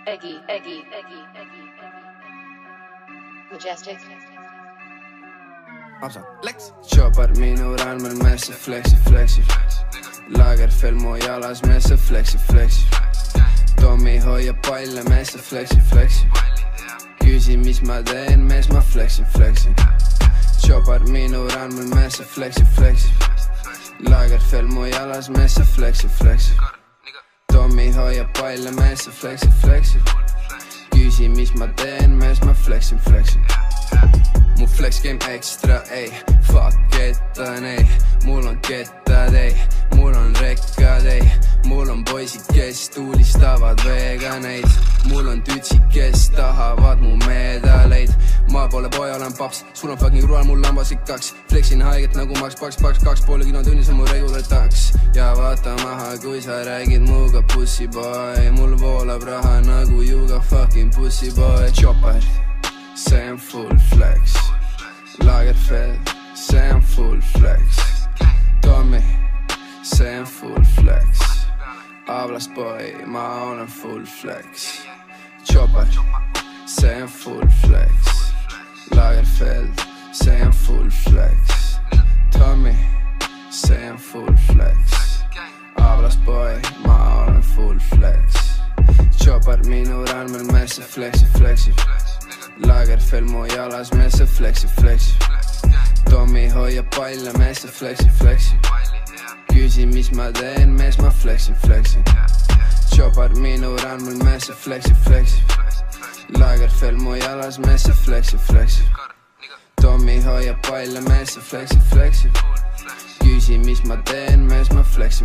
Eggy. Majestic. Chopper minu randmel meesse flexi. Lagerfeld mu jalas meesse flexi. Tommy hoiab palle meesse flexi. Küsi mis ma teen, mees ma flexi. Chopper minu randmel meesse flexi. Lagerfeld mu jalas meesse flexi. Tommy hoiab palle meesse flexi. Küsi mis ma teen, mees ma flexi. Mu flex game extra, ei, fuck kettan, ei, mul on kettad, ei, mul on rekkad, ei, mul on poisid, kes tuulistavad veganeid, mul on tütsid, kes tahavad mu medaleid, ma pole poja, olen paps, sul on fucking rual, mul lambasik 2, flexin haiget nagu Max, 2,5 kinotunnis on mu regular taks, ja vaata maha, kui sa räägid muga pussy boy, mul voolab raha nagu Juga fucking pussy boy, Chopper. See on full flex. Lagerfeld, see on full flex. Tommy, see on full flex. Hablas boy, ma olen full flex. Chopper, see on full flex. Lagerfeld, see on full flex. Tommy, see on full flex. Hablas boy, ma olen full flex. Chopper minu randmel meesse flexi. Lagerfeld mu jalas meesse flexi. Tommy hoiab palle meesse flexi. Küsi mis ma teen, mees ma flexi. Chopper minu randmel meesse flexi. Lagerfeld mu jalas meesse flexi. Tommy hoiab palle meesse flexi. Küsi mis ma teen, mees ma flexi.